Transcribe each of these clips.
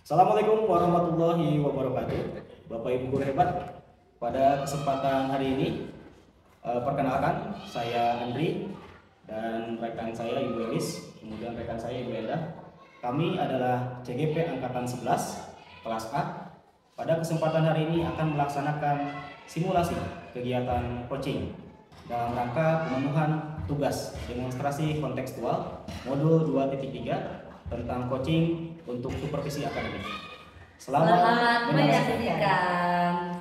Assalamualaikum warahmatullahi wabarakatuh. Bapak Ibu guru hebat, pada kesempatan hari ini perkenalkan saya Andri dan rekan saya Ibu Elis, kemudian rekan saya Ibu Endah. Kami adalah CGP Angkatan 11 kelas A. Pada kesempatan hari ini akan melaksanakan simulasi kegiatan coaching dalam rangka pemenuhan tugas demonstrasi kontekstual modul 2.3 tentang coaching untuk supervisi akademik. Selamat menyaksikan.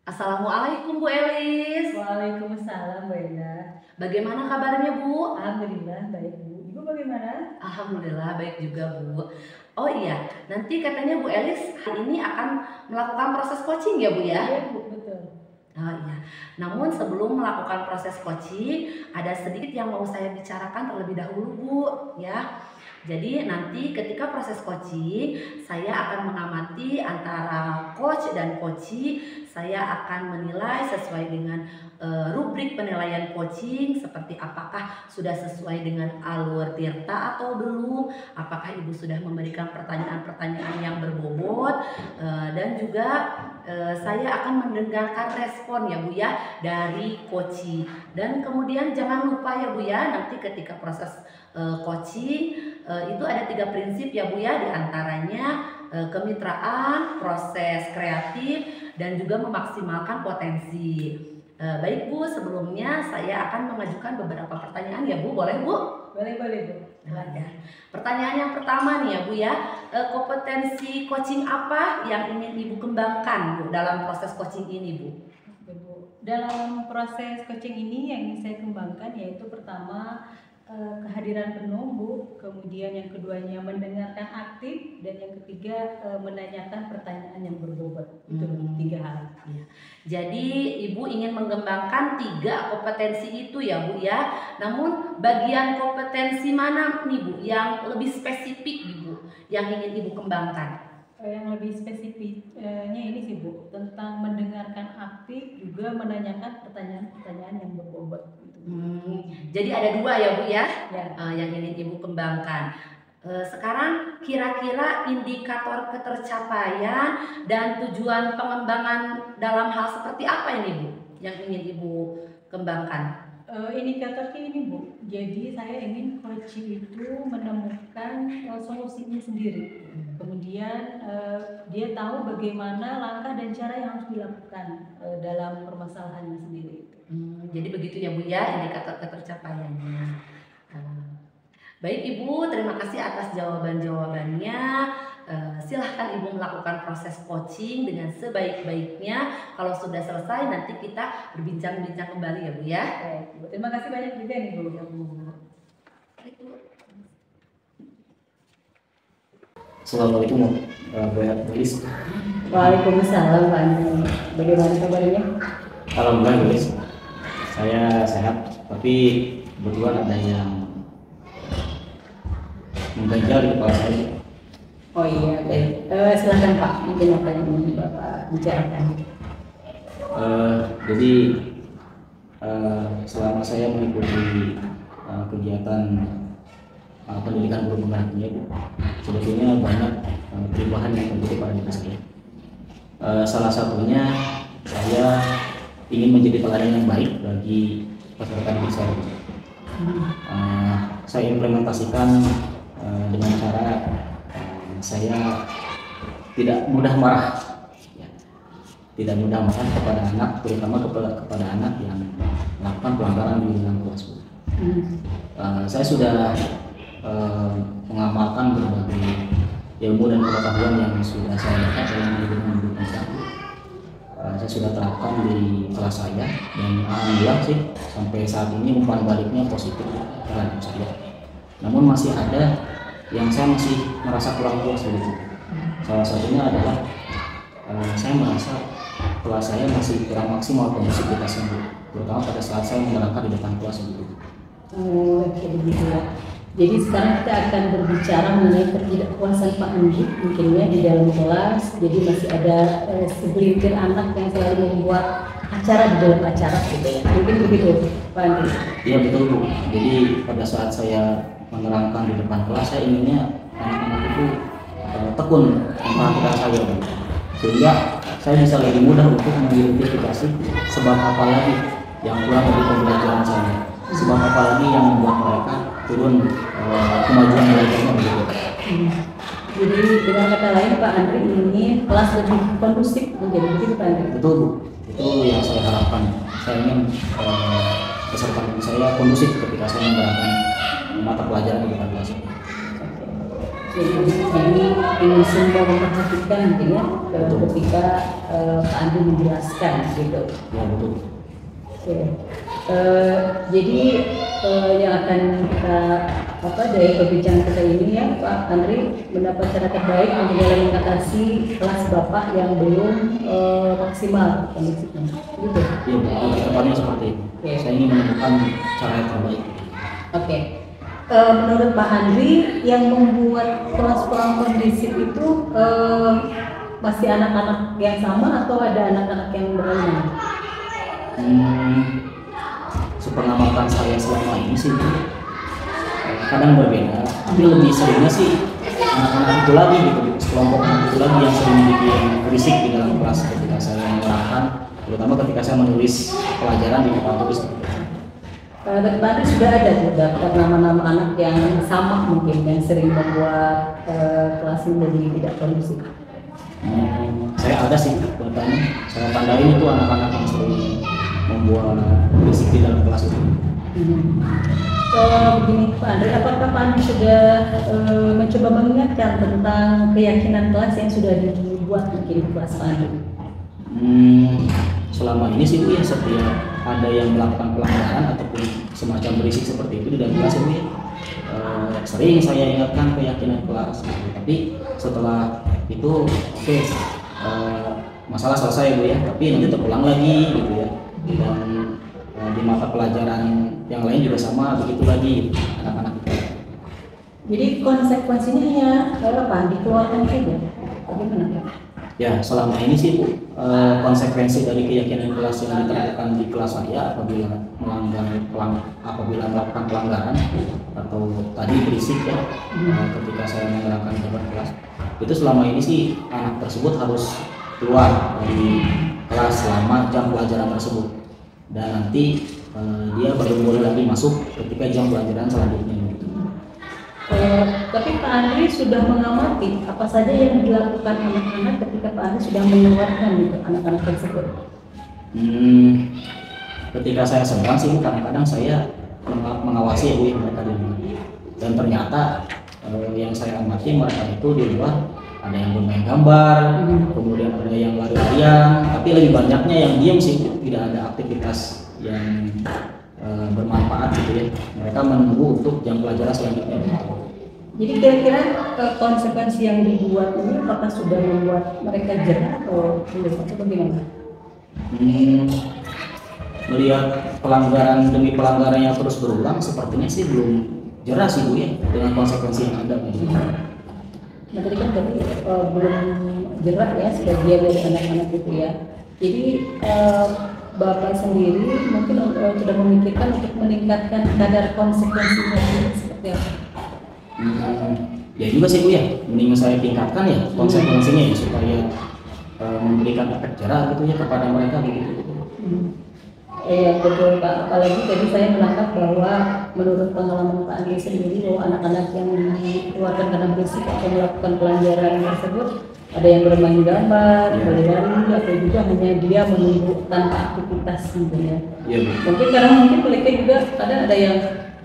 Assalamualaikum Bu Elis. Waalaikumsalam Bu Endah. Bagaimana kabarnya Bu? Alhamdulillah baik Bu. Ibu bagaimana? Alhamdulillah baik juga Bu. Oh iya, nanti katanya Bu Elis hari ini akan melakukan proses coaching ya Bu ya? Iya Bu, betul. Oh iya. Namun sebelum melakukan proses coaching, ada sedikit yang mau saya bicarakan terlebih dahulu Bu ya. Jadi nanti ketika proses coaching, saya akan mengamati antara coach dan coachee. Saya akan menilai sesuai dengan rubrik penilaian coaching, seperti apakah sudah sesuai dengan alur tirta atau belum, apakah Ibu sudah memberikan pertanyaan-pertanyaan yang berbobot, dan juga saya akan mendengarkan respon ya Bu ya dari coachee. Dan kemudian jangan lupa ya Bu ya, nanti ketika proses coaching itu ada 3 prinsip ya Bu ya, diantaranya kemitraan, proses kreatif, dan juga memaksimalkan potensi. Baik Bu, sebelumnya saya akan mengajukan beberapa pertanyaan ya Bu, boleh Bu? Boleh Bu. Nah, ya. Pertanyaan yang pertama nih ya Bu ya, kompetensi coaching apa yang ingin Ibu kembangkan Bu dalam proses coaching ini Bu? Dalam proses coaching ini yang ingin saya kembangkan yaitu pertama kehadiran penuh Bu, kemudian yang keduanya mendengarkan aktif, dan yang ketiga menanyakan pertanyaan yang berbobot. Itu 3 hal. Ya. Jadi Ibu ingin mengembangkan 3 kompetensi itu ya Bu ya. Namun bagian kompetensi mana nih Bu yang lebih spesifik Ibu yang ingin Ibu kembangkan? Yang lebih spesifiknya ini sih Bu, tentang mendengarkan aktif, juga menanyakan pertanyaan-pertanyaan yang berbobot. Jadi ada 2 ya Bu ya, Ya. yang ingin Ibu kembangkan. Sekarang kira-kira indikator ketercapaian dan tujuan pengembangan dalam hal seperti apa ini Bu yang ingin Ibu kembangkan? Indikatornya ini Bu, jadi saya ingin coaching itu menemukan solusinya sendiri. Kemudian dia tahu bagaimana langkah dan cara yang harus dilakukan dalam permasalahannya sendiri. Jadi begitu ya Bu ya indikator ketercapaiannya. Baik Ibu, terima kasih atas jawaban-jawabannya. Silahkan Ibu melakukan proses coaching dengan sebaik-baiknya. Kalau sudah selesai nanti kita berbincang-bincang kembali ya Bu ya. Baik, Bu. Terima kasih banyak juga nih Bu. Assalamualaikum Bu Elis. Waalaikumsalam Pak Andri. Bagaimana kabarnya? Alhamdulillah Bu Elis, saya sehat, tapi kebetulan ada yang mengganjal di kepala saya. Oh iya, baik. Silakan Pak, mungkin apa yang ingin Bapak bicarakan? Jadi selama saya mengikuti kegiatan pendidikan guru penggerak ini, sebetulnya banyak perubahan yang terjadi pada diri saya. Salah satunya saya ingin menjadi teladan yang baik bagi peserta didik saya. Saya implementasikan dengan cara saya tidak mudah marah, tidak mudah marah kepada anak, terutama kepada anak yang melakukan pelanggaran di dalam kelas. Saya sudah mengamalkan berbagai ilmu dan pengetahuan yang sudah saya dapat dalam manajemen guru penggerak. Saya sudah terapkan di kelas saya, dan alhamdulillah sih sampai saat ini umpan baliknya positif terhadap saya. Namun masih ada yang saya masih merasa kurang puas begitu. Salah satunya adalah saya merasa kelas saya masih kurang maksimal kondisivitasnya, terutama pada saat saya menerangkan di depan kelas begitu. Oh, oke begitu ya. Jadi sekarang kita akan berbicara mengenai ketidakpuasan Pak Andi mungkin ya di dalam kelas. Jadi masih ada segelintir anak yang selalu membuat acara di dalam acara gitu ya. Mungkin begitu Pak Andi. Iya betul Bu. Jadi pada saat saya menerangkan di depan kelas, saya inginnya anak-anak itu tekun memperhatikan saya, Bu. Sehingga saya bisa lebih mudah untuk mengidentifikasi sebab apa lagi yang kurang dari pembelajaran saya, sebab apa lagi yang membuat mereka turun kemajuan belajarnya begitu. Jadi dengan kata lain Pak Andri ini kelas lebih kondusif menjadi begitu Pak Andri? Betul, Bu. Itu yang saya harapkan. Saya ingin peserta didik saya kondusif ketika saya menerapkan mata pelajaran di depan kelas. Jadi ini semua memperhatikan mungkin ya ketika Pak Andri menjelaskan gitu. Ya, betul. Oke. Jadi yang akan kita dari perbincangan kita ini ya Pak Andri mendapat cara terbaik untuk dalam mengatasi kelas Bapak yang belum maksimal kondisinya. Gitu. Iya, kedepannya seperti itu. Oke. Saya ingin menemukan cara yang terbaik. Oke. Menurut Pak Andri yang membuat kelas kurang kondisif itu masih anak-anak yang sama atau ada anak-anak yang berlain? Sepengamatan saya selama ini sih kadang berbeda, tapi lebih seringnya sih anak-anak itu lagi gitu, sekelompok anak itu lagi yang sering bikin berisik di dalam kelas ketika saya menerapkan, terutama ketika saya menulis pelajaran di papan tulis. Pak Andri sudah ada daftar nama-nama anak yang sama mungkin yang sering membuat kelas menjadi tidak kondusif. Saya ada sih datanya, saya tandain itu anak-anak yang sering membuat berisik di dalam kelas itu. Begini Pak Andri, apakah Pak Andri sudah mencoba mengingatkan tentang keyakinan kelas yang sudah dibuat mungkin di kelas Pak Andri? Selama ini sih Bu ya, setiap ada yang melakukan pelanggaran ataupun semacam berisik seperti itu di dalam kelas Bu ya, sering saya ingatkan keyakinan kelas gitu. Tapi setelah itu oke, masalah selesai Bu ya, tapi nanti terulang lagi gitu ya, dan di mata pelajaran yang lain juga sama begitu lagi anak-anak itu. Jadi konsekuensinya hanya apa? Dikeluarkan saja? Bagaimana ya? Ya, selama ini sih Bu, konsekuensi dari keyakinan kelas yang diterapkan di kelas saya apabila melakukan pelanggaran atau tadi berisik ya, ketika saya menerapkan jabat kelas, itu selama ini sih anak tersebut harus keluar dari kelas selama jam pelajaran tersebut, dan nanti dia baru boleh lagi masuk ketika jam pelajaran selanjutnya gitu. Tapi Pak Andri sudah mengamati apa saja yang dilakukan anak-anak ketika Pak Andri sudah mengeluarkan gitu anak-anak tersebut. Ketika saya sedang sih kadang-kadang saya mengawasi ya Bu mereka di luar, dan ternyata yang saya amati mereka itu di luar ada yang bermain gambar, kemudian ada yang lari-larian, tapi lebih banyaknya yang diam sih, tidak ada aktivitas yang bermanfaat gitu ya. Mereka menunggu untuk jam pelajaran selanjutnya. Jadi kira-kira konsekuensi yang dibuat ini apakah sudah membuat mereka jerah atau belum? Atau bagaimana? Melihat pelanggaran demi pelanggaran yang terus berulang, sepertinya sih belum jerah sih Bu ya dengan konsekuensi yang ada. Nah tadi kan berarti belum jerah ya sebagian dari anak-anak itu ya. Jadi Bapak sendiri mungkin sudah memikirkan untuk meningkatkan kadar konsekuensinya seperti apa? Ya juga sih Bu ya, mending saya tingkatkan ya konsekuensinya ya supaya memberikan efek jerah gitu ya kepada mereka begitu. Iya betul Pak, apalagi tadi saya menangkap bahwa menurut pengalaman Pak Andri sendiri bahwa anak-anak yang dikeluarkan karena berisik atau melakukan pelanggaran tersebut ada yang bermain gambar, berlari, atau juga hanya dia menunggu tanpa aktivitas gitu ya. Iya Bu. Mungkin karena mungkin mereka juga kadang ada yang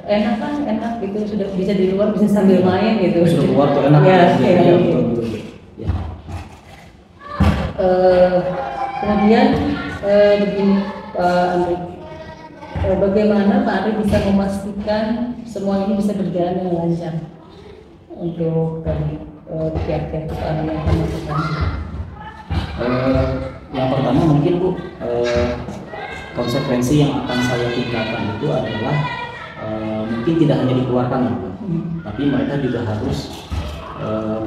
enak gitu, sudah bisa di luar bisa sambil main gitu. Sudah keluar tuh enak ya, ya, betul. Ya. Kemudian begini Pak Andri, bagaimana Pak Andri bisa memastikan semua ini bisa berjalan dengan lancar untuk pihak-pihak yang akan melakukan? Yang pertama mungkin Bu, konsekuensi yang akan saya tingkatkan itu adalah mungkin tidak hanya dikeluarkan tapi mereka juga harus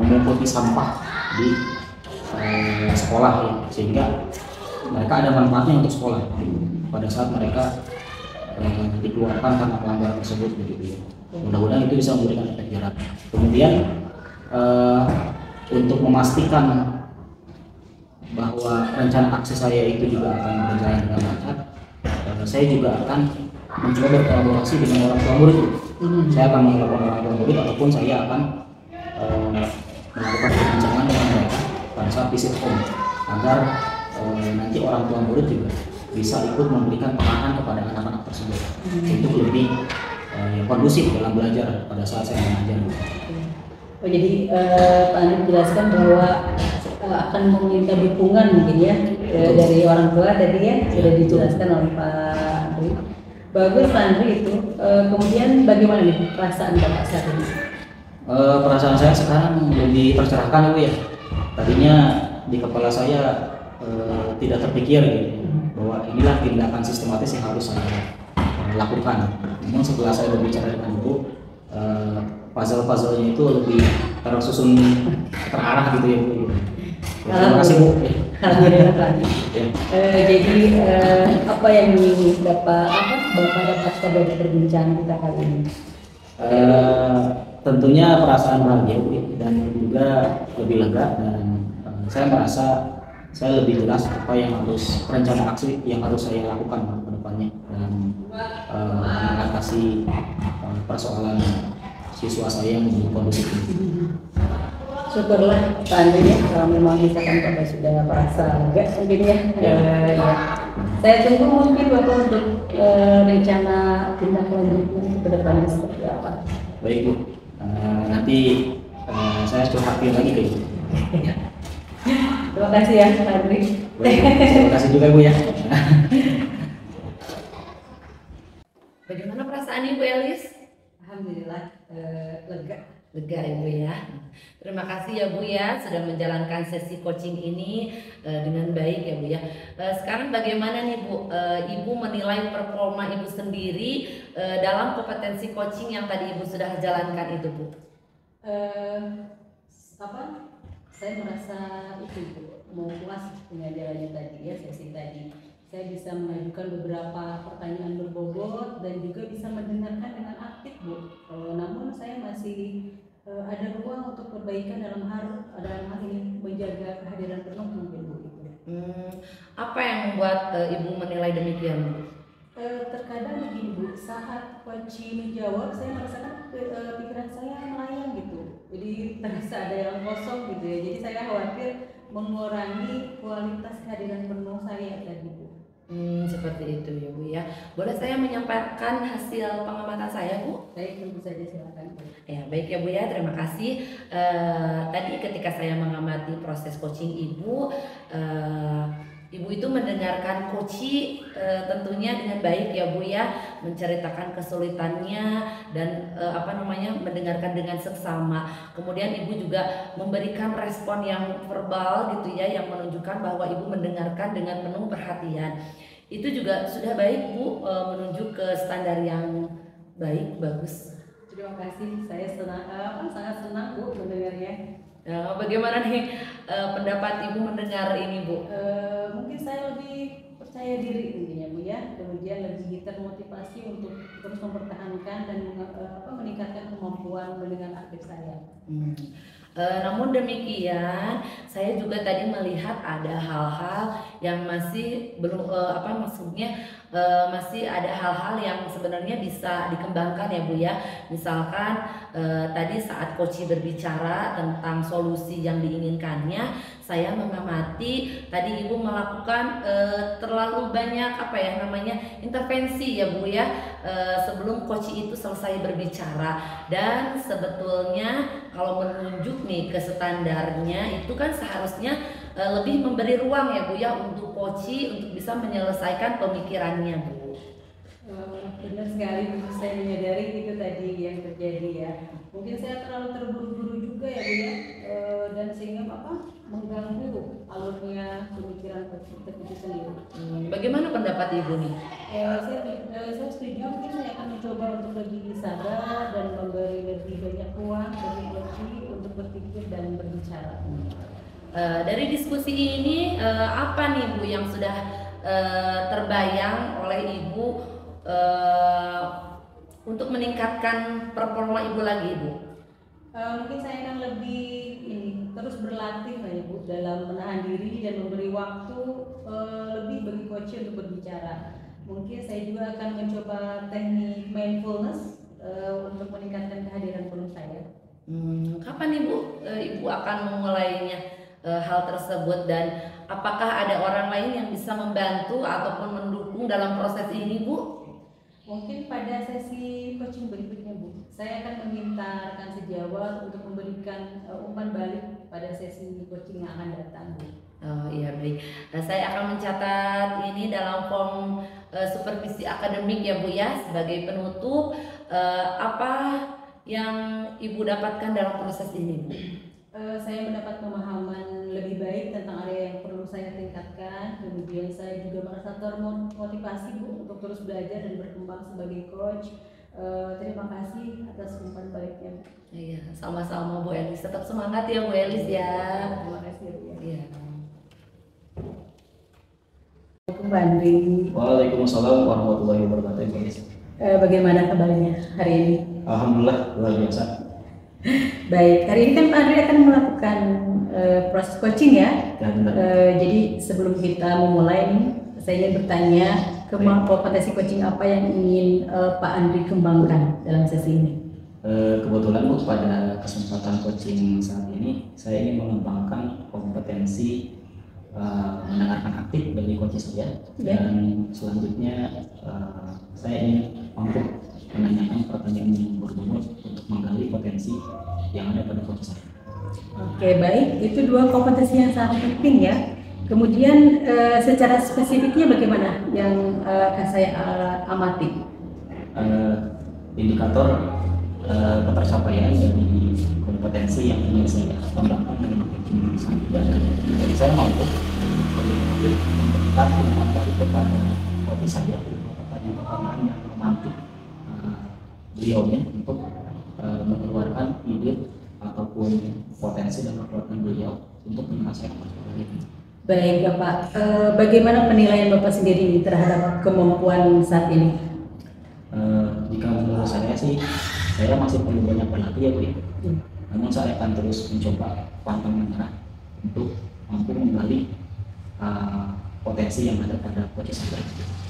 memunguti sampah di sekolah ya, sehingga mereka ada manfaatnya untuk sekolah pada saat mereka dikeluarkan karena pelanggaran tersebut begitu ya. Mudah-mudahan itu bisa memberikan efek jerah. Kemudian eh, untuk memastikan bahwa rencana aksi saya itu juga akan berjalan dengan lancar, saya juga akan mencoba berkolaborasi dengan orang tua murid. Saya akan menelpon orang tua murid ataupun saya akan melakukan perbincangan dengan mereka pada saat visit home agar nanti orang tua murid juga bisa ikut memberikan pengarahan kepada anak-anak tersebut untuk lebih kondusif dalam belajar pada saat saya mengajar. Oh, jadi Pak Andri menjelaskan bahwa akan meminta dukungan mungkin ya dari orang tua tadi ya sudah dijelaskan oleh Pak Andri. Bagus Pak Andri itu. Kemudian bagaimana nih perasaan Bapak saat ini? Perasaan saya sekarang lebih tercerahkan, Bu ya. Tadinya di kepala saya tidak terpikir gitu, bahwa inilah tindakan sistematis yang harus saya lakukan. Namun setelah saya berbicara dengan Ibu, puzzle-puzzlenya itu lebih tersusun terarah gitu ya, Bu. Ya, terima kasih, Bu. Alhamdulillah Pak. Jadi apa yang Bapak dapatkan dari perbincangan kita kali ini? Tentunya perasaan bahagia, Bu, dan juga lebih lega, dan saya merasa saya lebih jelas apa yang harus rencana aksi yang harus saya lakukan ke depannya dan mengatasi persoalan siswa saya yang belum kondusif ini. Syukurlah Pak Andri ya, kalau memang misalkan Bapak sudah merasa lega mungkin ya. Ya. Saya tunggu mungkin Bapak untuk rencana tindak lanjutnya ke depannya seperti apa. Baik, Bu. Nanti saya curhatin lagi ke Ibu. Terima kasih ya Pak Andri. Baik, terima kasih juga, Bu ya. Bagaimana perasaan Ibu Elis? Alhamdulillah lega. Lega Ibu ya. Terima kasih ya Bu ya sudah menjalankan sesi coaching ini dengan baik ya Bu ya. Sekarang bagaimana nih Bu, Ibu menilai performa Ibu sendiri dalam kompetensi coaching yang tadi Ibu sudah jalankan itu Bu? Saya merasa itu Bu, mau puas dengan jalannya tadi ya, sesi tadi. Saya bisa mengajukan beberapa pertanyaan berbobot dan juga bisa mendengarkan dengan aktif Bu. Namun saya masih ada ruang untuk perbaikan dalam hal ini menjaga kehadiran penuh mungkin Bu. Apa yang membuat Ibu menilai demikian Bu? Terkadang begini Bu, saat kunci menjawab saya merasakan pikiran saya melayang gitu. Jadi terasa ada yang kosong gitu ya. Jadi saya khawatir mengurangi kualitas kehadiran penuh saya tadi Bu. Seperti itu ya Bu ya. Boleh saya menyampaikan hasil pengamatan saya Bu? Baik, tentu saja silakan Bu. Ya baik ya Bu ya, terima kasih. Tadi ketika saya mengamati proses coaching Ibu, Ibu itu mendengarkan coaching tentunya dengan baik ya Bu ya, menceritakan kesulitannya dan mendengarkan dengan seksama. Kemudian Ibu juga memberikan respon yang verbal gitu ya, yang menunjukkan bahwa Ibu mendengarkan dengan penuh perhatian. Itu juga sudah baik Bu, menuju ke standar yang baik, bagus. Terima kasih, saya sangat senang Bu mendengarnya. Bagaimana nih pendapat Ibu mendengar ini Bu? Mungkin saya lebih percaya diri intinya Bu ya, kemudian lebih termotivasi untuk terus mempertahankan dan meningkatkan kemampuan mendengar aktif saya. Namun demikian, saya juga tadi melihat ada hal-hal yang masih belum masih ada hal-hal yang sebenarnya bisa dikembangkan ya Bu ya. Misalkan tadi saat coach berbicara tentang solusi yang diinginkannya, saya mengamati tadi Ibu melakukan terlalu banyak intervensi ya Bu ya, sebelum coach itu selesai berbicara. Dan sebetulnya kalau menunjuk nih ke standarnya itu kan seharusnya lebih memberi ruang ya Bu ya untuk coach untuk bisa menyelesaikan pemikirannya Bu. Benar sekali Bu, saya menyadari itu tadi yang terjadi ya. Mungkin saya terlalu terburu-buru juga ya Bu ya, dan sehingga mengganggu alurnya pemikiran kita sendiri. Bagaimana pendapat Ibu nih? Saya setuju, mungkin saya akan mencoba untuk lebih sabar dan memberi lebih banyak ruang bagi coach untuk berpikir dan berbicara. Dari diskusi ini apa nih Bu yang sudah terbayang oleh Ibu untuk meningkatkan performa Ibu lagi Bu? Mungkin saya akan lebih terus berlatih lah ya Bu dalam menahan diri dan memberi waktu lebih bagi coach untuk berbicara. Mungkin saya juga akan mencoba teknik mindfulness untuk meningkatkan kehadiran penuh saya. Kapan Ibu akan memulainya hal tersebut, dan apakah ada orang lain yang bisa membantu ataupun mendukung dalam proses ini Bu? Mungkin pada sesi coaching berikutnya Bu, saya akan meminta rekan sejawat untuk memberikan umpan balik pada sesi coaching yang akan datang Bu. Oh iya, baik. Nah, saya akan mencatat ini dalam form supervisi akademik ya Bu ya, sebagai penutup. Apa yang Ibu dapatkan dalam proses ini Bu? Saya mendapat pemahaman lebih baik tentang area yang perlu saya tingkatkan. Kemudian saya juga merasa termotivasi Bu untuk terus belajar dan berkembang sebagai coach. Terima kasih atas umpan baliknya. Iya, sama-sama Bu Elis. Tetap semangat ya Bu Elis ya. Terima kasih Bu. Iya. Assalamualaikum Mbak Andri. Waalaikumsalam warahmatullahi wabarakatuh. Bagaimana kabarnya hari ini? Alhamdulillah luar biasa. Baik, hari ini kan Pak Andri akan melakukan proses coaching ya. Ya, benar. Jadi sebelum kita memulai nih, saya ingin bertanya kompetensi coaching apa yang ingin Pak Andri kembangkan dalam sesi ini? Kebetulan Bu, pada kesempatan coaching saat ini saya ingin mengembangkan kompetensi mendengarkan aktif dari coach saya, dan selanjutnya saya ingin mampu menanyakan pertanyaan yang berbobot untuk menggali potensi yang ada pada coach saya. Oke, baik, itu dua kompetensi yang sangat penting ya. Kemudian secara spesifiknya bagaimana yang akan saya amati? Indikator ketercapaian dari kompetensi yang ingin saya kembangkan dengan coaching saya. Jadi saya mampu mendekat kepada coach saya, pertanyaan-pertanyaan yang romantik beliaunya untuk mengeluarkan ide ataupun potensi dan kekuatan beliau untuk menyelesaikan masalah ini. Baik Bapak, bagaimana penilaian Bapak sendiri terhadap kemampuan saat ini? Jika menurut saya sih, saya masih perlu banyak berlatih ya Bu ya. Namun saya akan terus mencoba pantang menyerah untuk mampu menggali potensi yang ada pada coach saya,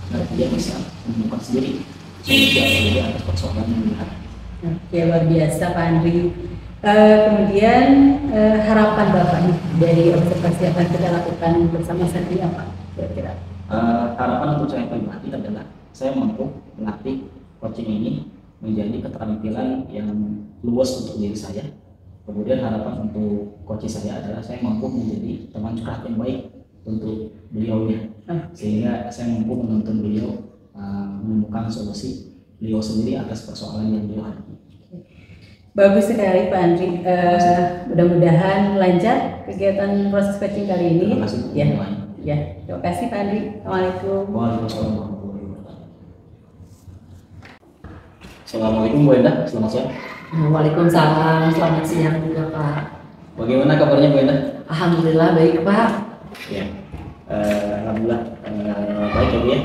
agar dia bisa menemukan sendiri solusi sendiri atas persoalan yang dihadapi. Oke, luar biasa Pak Andri. Kemudian harapan Bapak nih dari observasi yang akan kita lakukan bersama saat ini apa kira-kira? Harapan untuk saya pribadi adalah saya mampu melatih coaching ini menjadi keterampilan yang luas untuk diri saya. Kemudian harapan untuk coach saya adalah saya mampu menjadi teman curhat yang baik untuk beliaunya, sehingga saya mampu menuntun beliau menemukan solusi beliau sendiri atas persoalan yang beliau hadapi. Bagus sekali Pak Andri. Mudah-mudahan lancar kegiatan proses coaching kali ini. Terima kasih. Ya, terima kasih Pak Andri. Assalamualaikum. Waalaikumsalam warahmatullahi wabarakatuh. Assalamualaikum Bu Endah, selamat siang. Waalaikumsalam, selamat siang juga Pak. Bagaimana kabarnya Bu Endah? Alhamdulillah baik Pak. Ya, alhamdulillah baik ya Bu ya.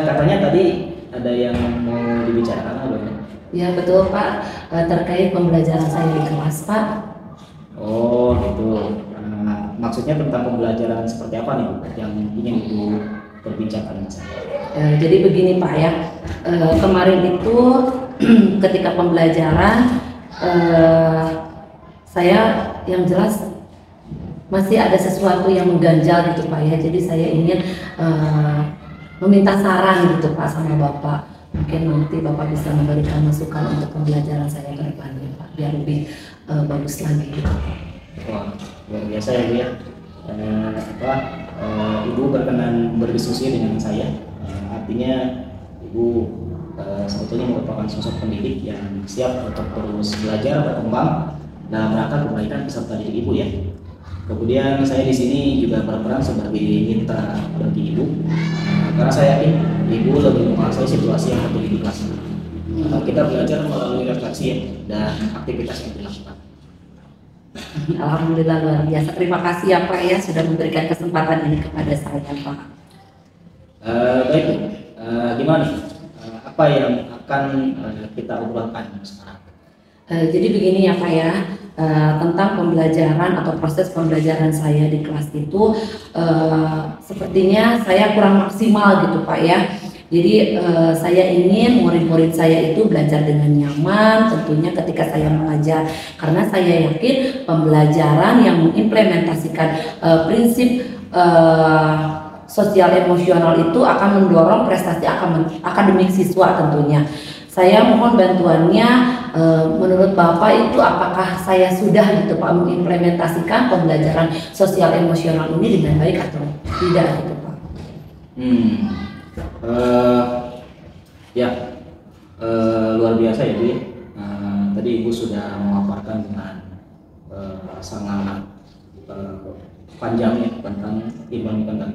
Katanya tadi ada yang mau dibicarakan apa ya? Ya betul Pak, terkait pembelajaran saya di kelas Pak. Oh gitu. Maksudnya tentang pembelajaran seperti apa nih Bu yang ingin Ibu berbincangkan dengan saya? Jadi begini Pak ya, kemarin itu ketika pembelajaran saya yang jelas masih ada sesuatu yang mengganjal gitu Pak ya. Jadi saya ingin meminta saran gitu Pak sama Bapak. Mungkin nanti Bapak bisa memberikan masukan untuk pembelajaran saya ke depannya Pak, biar lebih bagus lagi gitu. Wah, luar biasa ya Bu ya. Ibu berkenan berdiskusi dengan saya. Artinya Ibu sebetulnya merupakan sosok pendidik yang siap untuk terus belajar, berkembang dalam rangka kebaikan peserta didik Ibu ya. Kemudian saya di sini juga berperan sebagai mitra bagi Ibu, karena saya yakin Ibu lebih menguasai situasi yang terjadi di kelas ini. Kita belajar melalui refleksi ya, dan aktivitas yang dilakukan. Alhamdulillah luar biasa. Terima kasih ya Pak ya sudah memberikan kesempatan ini kepada saya Pak. Baik, gimana nih? Apa yang akan kita obrolkan sekarang? Jadi begini ya Pak ya, tentang pembelajaran atau proses pembelajaran saya di kelas itu sepertinya saya kurang maksimal gitu Pak ya. Jadi saya ingin murid-murid saya itu belajar dengan nyaman tentunya ketika saya mengajar, karena saya yakin pembelajaran yang mengimplementasikan prinsip sosial emosional itu akan mendorong prestasi akademik siswa tentunya. Saya mohon bantuannya, menurut Bapak itu apakah saya sudah gitu Pak mengimplementasikan pembelajaran sosial emosional ini dengan baik atau tidak gitu Pak? Ya, luar biasa ya Bu ya. Tadi Ibu sudah memaparkan dengan sangat panjang ya tentang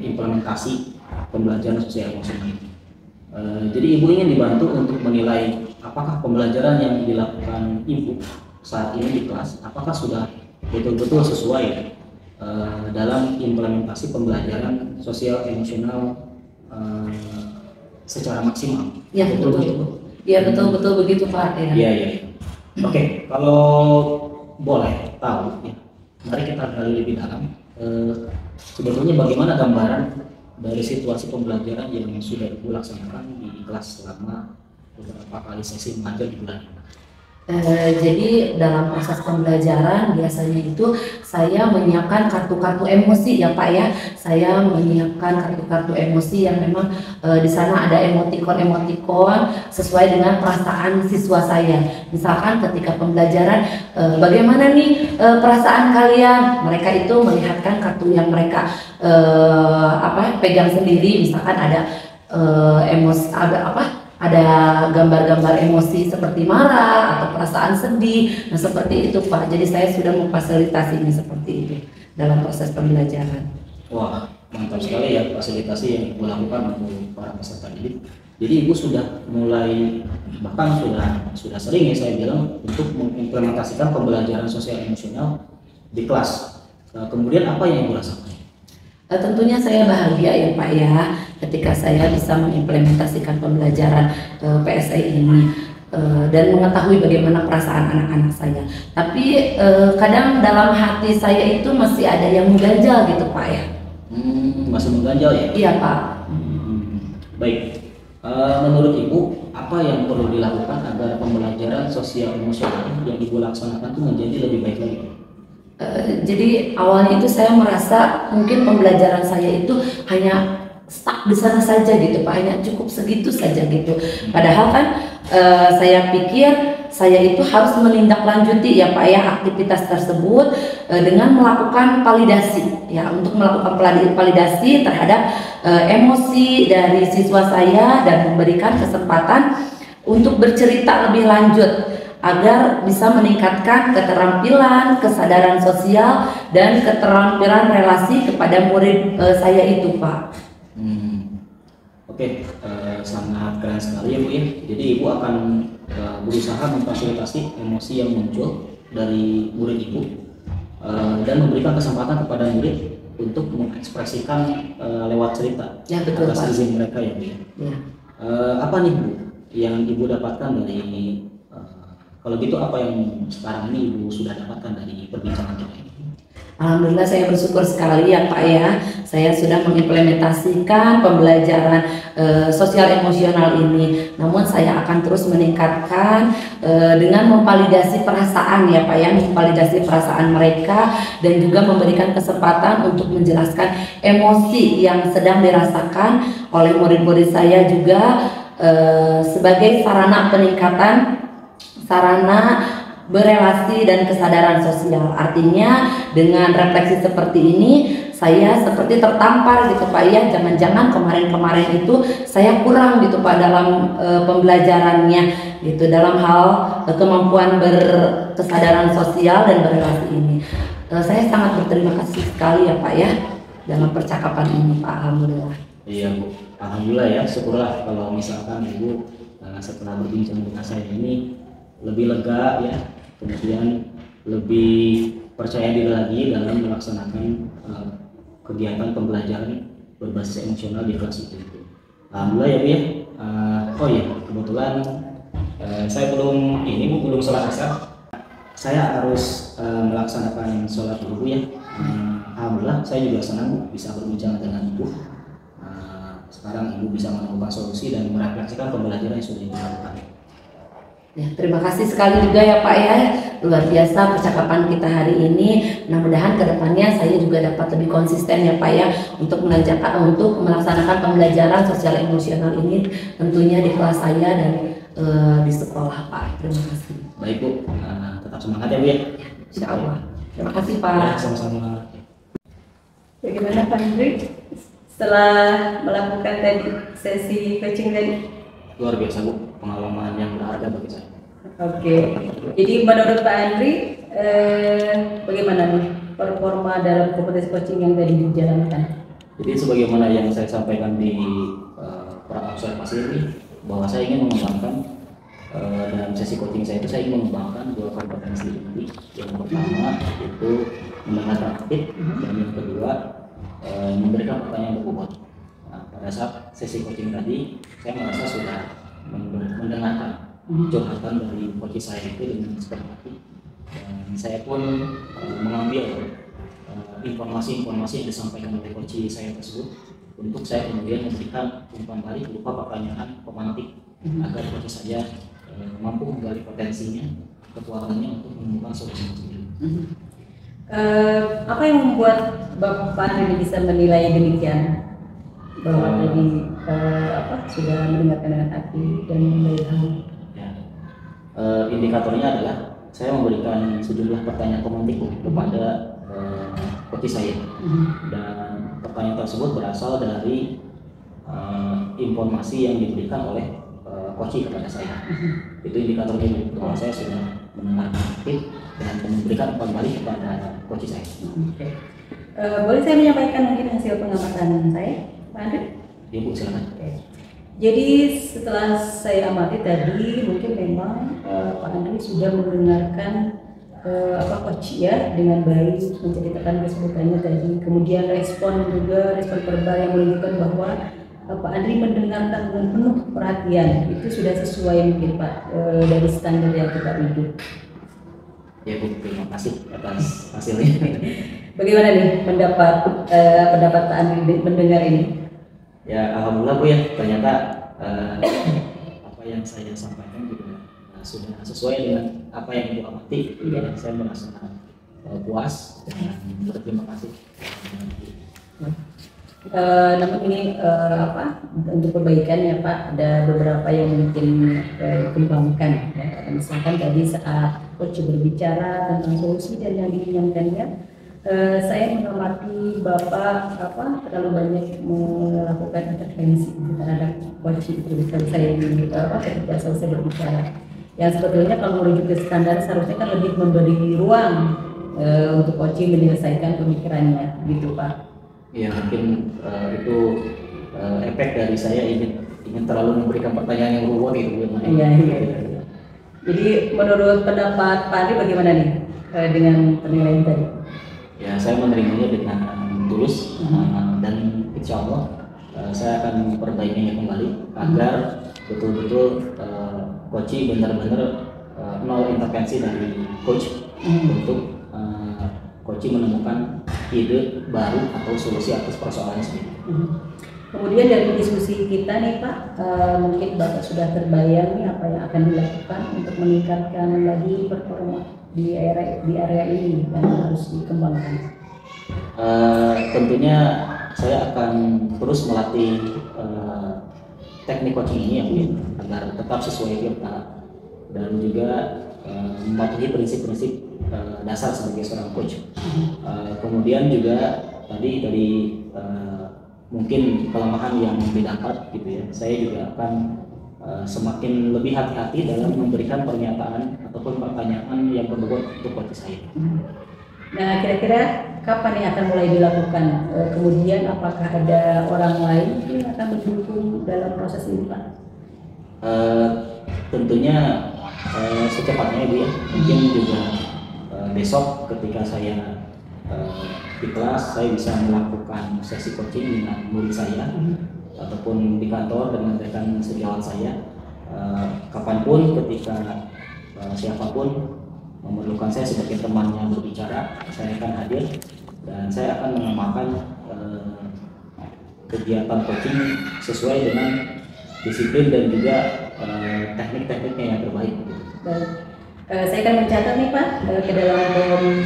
implementasi pembelajaran sosial emosional. Jadi Ibu ingin dibantu untuk menilai apakah pembelajaran yang dilakukan Ibu saat ini di kelas apakah sudah betul-betul sesuai dalam implementasi pembelajaran sosial emosional secara maksimal. Ya betul. Iya betul begitu Pak. Iya. Oke, kalau boleh tahu ya, mari kita gali lebih dalam. Sebetulnya bagaimana gambaran dari situasi pembelajaran yang sudah Ibu laksanakan di kelas selama beberapa kali sesi mengajar di bulan ini? Jadi dalam proses pembelajaran biasanya itu saya menyiapkan kartu-kartu emosi ya Pak ya. Saya menyiapkan kartu-kartu emosi yang memang di sana ada emotikon-emotikon sesuai dengan perasaan siswa saya. Misalkan ketika pembelajaran bagaimana nih perasaan kalian? Mereka itu melihatkan kartu yang mereka pegang sendiri. Misalkan ada ada gambar-gambar emosi seperti marah atau perasaan sedih. Nah seperti itu Pak. Jadi saya sudah memfasilitasi ini seperti itu dalam proses pembelajaran. Wah, mantap sekali ya fasilitasi yang Ibu lakukan untuk para peserta didik. Jadi Ibu sudah mulai, bahkan sudah sering ya saya bilang, untuk mengimplementasikan pembelajaran sosial emosional di kelas. Kemudian apa yang Ibu rasakan? Tentunya saya bahagia ya Pak ya ketika saya bisa mengimplementasikan pembelajaran PSI ini dan mengetahui bagaimana perasaan anak-anak saya. Tapi kadang dalam hati saya itu masih ada yang mengganjal gitu Pak ya. Masih mengganjal ya? Iya Pak. Baik, menurut Ibu apa yang perlu dilakukan agar pembelajaran sosial emosional yang Ibu laksanakan itu menjadi lebih baik lagi? Jadi awalnya itu saya merasa mungkin pembelajaran saya itu hanya stuck di sana saja gitu Pak, hanya cukup segitu saja gitu. Padahal kan saya pikir saya itu harus menindaklanjuti ya Pak ya aktivitas tersebut dengan melakukan validasi ya, untuk melakukan validasi terhadap emosi dari siswa saya dan memberikan kesempatan untuk bercerita lebih lanjut agar bisa meningkatkan keterampilan, kesadaran sosial, dan keterampilan relasi kepada murid saya itu Pak. Oke, sangat keren sekali ya Bu ya. Jadi Ibu akan berusaha memfasilitasi emosi yang muncul dari murid Ibu dan memberikan kesempatan kepada murid untuk mengekspresikan lewat cerita atas izin mereka ya Bu ya. Apa nih Bu yang Ibu dapatkan dari kalau gitu apa yang sekarang ini Ibu sudah dapatkan dari perbincangan kita ini? Alhamdulillah saya bersyukur sekali ya Pak ya. Saya sudah mengimplementasikan pembelajaran sosial emosional ini. Namun saya akan terus meningkatkan dengan memvalidasi perasaan ya Pak ya, memvalidasi perasaan mereka dan juga memberikan kesempatan untuk menjelaskan emosi yang sedang dirasakan oleh murid-murid saya juga sebagai sarana peningkatan sarana berelasi dan kesadaran sosial. Artinya dengan refleksi seperti ini saya seperti tertampar gitu Pak ya, jangan-jangan kemarin-kemarin itu saya kurang gitu Pak dalam pembelajarannya gitu, dalam hal kemampuan berkesadaran sosial dan berelasi ini. Saya sangat berterima kasih sekali ya Pak ya dalam percakapan ini Pak. Alhamdulillah. Iya Bu, alhamdulillah ya, syukurlah kalau misalkan Ibu setelah berbincang dengan saya ini lebih lega ya, kemudian lebih percaya diri lagi dalam melaksanakan kegiatan pembelajaran berbasis emosional di kelas itu. Alhamdulillah ya Bu ya. Oh iya, kebetulan saya belum selesai. saya harus melaksanakan sholat dulu ya. Alhamdulillah saya juga senang bisa berbincang dengan ibu. Sekarang ibu bisa menemukan solusi dan merefleksikan pembelajaran yang sudah dilakukan. Ya, terima kasih sekali juga ya Pak ya, luar biasa percakapan kita hari ini. Mudah-mudahan kedepannya saya juga dapat lebih konsisten ya Pak ya untuk melaksanakan pembelajaran sosial emosional ini tentunya di kelas saya dan di sekolah Pak. Terima kasih. Baik Bu, tetap semangat ya Bu ya. Insya Allah. Terima kasih Pak. Ya, sama-sama. Bagaimana Pak Andri setelah melakukan tadi sesi coaching tadi? Luar biasa Bu, pengalaman yang berharga bagi saya. Oke, jadi menurut Pak Andri bagaimana nih performa dalam kompetensi coaching yang tadi dijalankan? Jadi sebagaimana yang saya sampaikan di pra-observasi ini, bahwa saya ingin mengembangkan dalam sesi coaching saya itu saya ingin mengembangkan 2 kompetensi inti. Yang pertama itu mendengarkan aktif, dan yang kedua memberikan pertanyaan berbobot. Nah, pada saat sesi coaching tadi saya merasa sudah mendengarkan curhatan dari coach saya itu dengan sepenuh hati, dan saya pun mengambil informasi-informasi yang disampaikan oleh coach saya tersebut untuk saya kemudian memberikan umpan balik berupa pertanyaan pemantik agar coach saya mampu menggali potensinya, kekuatannya untuk menemukan solusi sendiri. Apa yang membuat Bapak Andri bisa menilai demikian bahwa tadi sudah mendengarkan dengan hati dan membayar? Indikatornya adalah saya memberikan sejumlah pertanyaan pemantik kepada coach saya, dan pertanyaan tersebut berasal dari informasi yang diberikan oleh coach kepada saya. Itu indikatornya bahwa saya sudah mendengarkan aktif dan memberikan umpan balik kepada coach saya. Boleh saya menyampaikan mungkin hasil pengamatan saya, Pak Andri? Ya Bu, silakan. Jadi setelah saya amati tadi, mungkin memang Pak Andri sudah mendengarkan coach ya dengan baik, menceritakan kesebutannya tadi. Kemudian respon verbal yang menunjukkan bahwa Pak Andri mendengarkan dengan penuh perhatian. Itu sudah sesuai mungkin Pak dari standar yang kita tuju. Ya Bu, terima kasih atas hasilnya. Bagaimana nih pendapat Pak Andri mendengar ini? Ya alhamdulillah Bu ya, ternyata apa yang saya sampaikan juga sudah sesuai dengan apa yang Ibu amati. Dan saya merasa puas dan berterima kasih. Namun ini untuk perbaikan ya Pak, ada beberapa yang mungkin dikembangkan ya. Misalkan tadi saat coach berbicara tentang solusi dan yang diinginkannya, saya mengamati Bapak terlalu banyak melakukan intervensi terhadap coach itu ketika selesai berbicara. Yang sebetulnya kalau merujuk ke standar seharusnya kan lebih memberi ruang untuk coach menyelesaikan pemikirannya, gitu Pak. Ya mungkin itu efek dari saya ingin terlalu memberikan pertanyaan yang ruwet itu. Iya. Jadi menurut pendapat Pak Andri bagaimana nih dengan penilaian tadi? Ya saya menerimanya dengan tulus dan insya Allah saya akan memperbaikinya kembali agar betul-betul coach benar-benar nol intervensi dari coach untuk coach menemukan ide baru atau solusi atas persoalan sendiri. Kemudian dari diskusi kita nih Pak, mungkin Bapak sudah terbayang nih apa yang akan dilakukan untuk meningkatkan lagi performa di area ini yang harus dikembangkan. Tentunya saya akan terus melatih teknik coaching ini ya Bu, agar tetap sesuai kita dan juga mematuhi prinsip-prinsip dasar sebagai seorang coach. Kemudian juga tadi dari mungkin kelemahan yang didapat gitu ya, saya juga akan semakin lebih hati-hati dalam memberikan pernyataan ataupun pertanyaan yang berbobot untuk coach saya. Nah, kira-kira kapan yang akan mulai dilakukan? Kemudian apakah ada orang lain yang akan mendukung dalam proses ini Pak? Tentunya secepatnya Bu ya, mungkin juga besok ketika saya di kelas saya bisa melakukan sesi coaching dengan murid saya ataupun di kantor dengan rekan sejawat saya, kapanpun ketika siapapun memerlukan saya sebagai temannya berbicara, saya akan hadir dan saya akan mengamalkan kegiatan coaching sesuai dengan disiplin dan juga teknik-tekniknya yang terbaik. Baik. Saya akan mencatat nih Pak ke dalam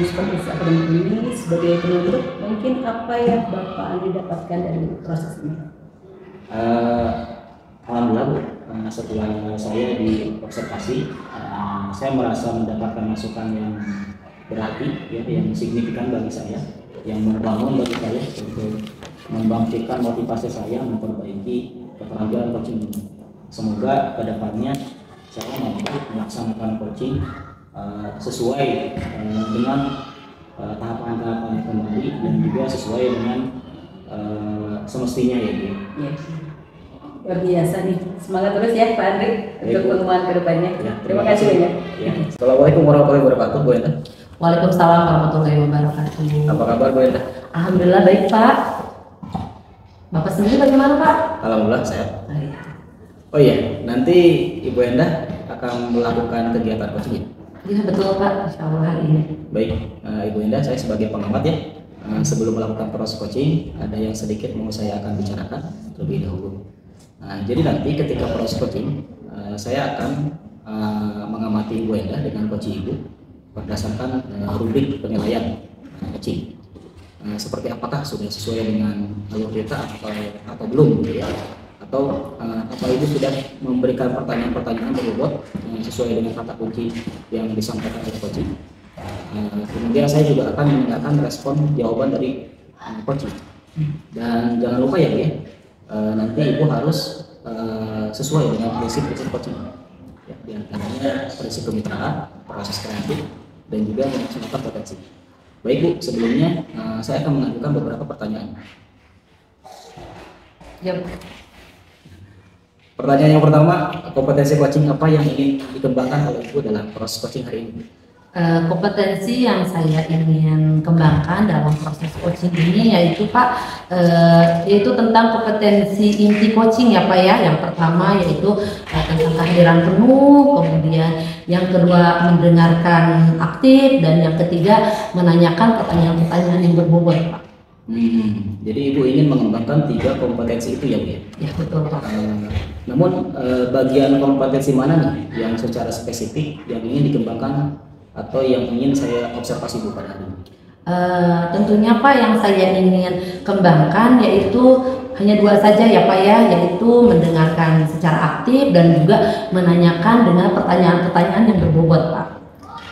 kompetisi akademik ini sebagai penutup, mungkin apa yang Bapak Andri dapatkan dari proses ini? Alhamdulillah Bu, setelah saya diobservasi, saya merasa mendapatkan masukan yang berarti, ya, yang signifikan bagi saya, yang membangun bagi saya untuk membangkitkan motivasi saya memperbaiki keterampilan coaching ini. Semoga kedepannya saya mampu melaksanakan coaching sesuai dengan tahapan-tahapan kembali dan juga sesuai dengan semestinya ya Bu. Ya. Luar biasa nih, semangat terus ya Pak Andri untuk pengembangan kedepannya. Ya, Terima kasih banyak. Ya. Assalamualaikum warahmatullahi wabarakatuh, Bu Enda. Waalaikumsalam warahmatullahi wabarakatuh. Apa kabar Bu Enda? Alhamdulillah baik Pak. Bapak sendiri bagaimana Pak? Alhamdulillah sehat. Oh, iya. Oh iya, nanti Ibu Enda akan melakukan kegiatan coaching. Iya betul Pak, insya Allah hari ini. Baik, Ibu Enda, saya sebagai pengamat ya, sebelum melakukan proses coaching, ada yang sedikit mau saya akan bicarakan terlebih dahulu. Jadi nanti ketika proses coaching, saya akan mengamati Ibu Enda dengan coaching Ibu berdasarkan rubrik penilaian coaching. Seperti apakah sudah sesuai dengan alur cerita atau belum gitu ya, atau apa Ibu sudah memberikan pertanyaan-pertanyaan berbobot sesuai dengan kata kunci yang disampaikan oleh coaching. Kemudian saya juga akan mendengarkan respon jawaban dari coaching. Dan jangan lupa ya Bu ya, nanti Ibu harus sesuai dengan prinsip-prinsip coaching ya, diantaranya prinsip kemitraan, proses kreatif, dan juga memaksimalkan potensi. Baik Bu, sebelumnya saya akan mengajukan beberapa pertanyaan. Ya, Pertanyaan yang pertama, kompetensi coaching apa yang ingin dikembangkan oleh Ibu dalam proses coaching hari ini? kompetensi yang saya ingin kembangkan dalam proses coaching ini yaitu Pak, yaitu tentang kompetensi inti coaching ya Pak ya. Yang pertama yaitu tentang kehadiran penuh, kemudian yang kedua mendengarkan aktif, dan yang ketiga menanyakan pertanyaan-pertanyaan yang berbobot Pak. Jadi Ibu ingin mengembangkan 3 kompetensi itu ya Bu ya? Ya betul Pak. Namun bagian kompetensi mana nih yang secara spesifik yang ingin dikembangkan atau yang ingin saya observasi Bu pada hari ini? Tentunya Pak yang saya ingin kembangkan yaitu hanya 2 saja ya Pak ya, yaitu mendengarkan secara aktif dan juga menanyakan dengan pertanyaan-pertanyaan yang berbobot Pak.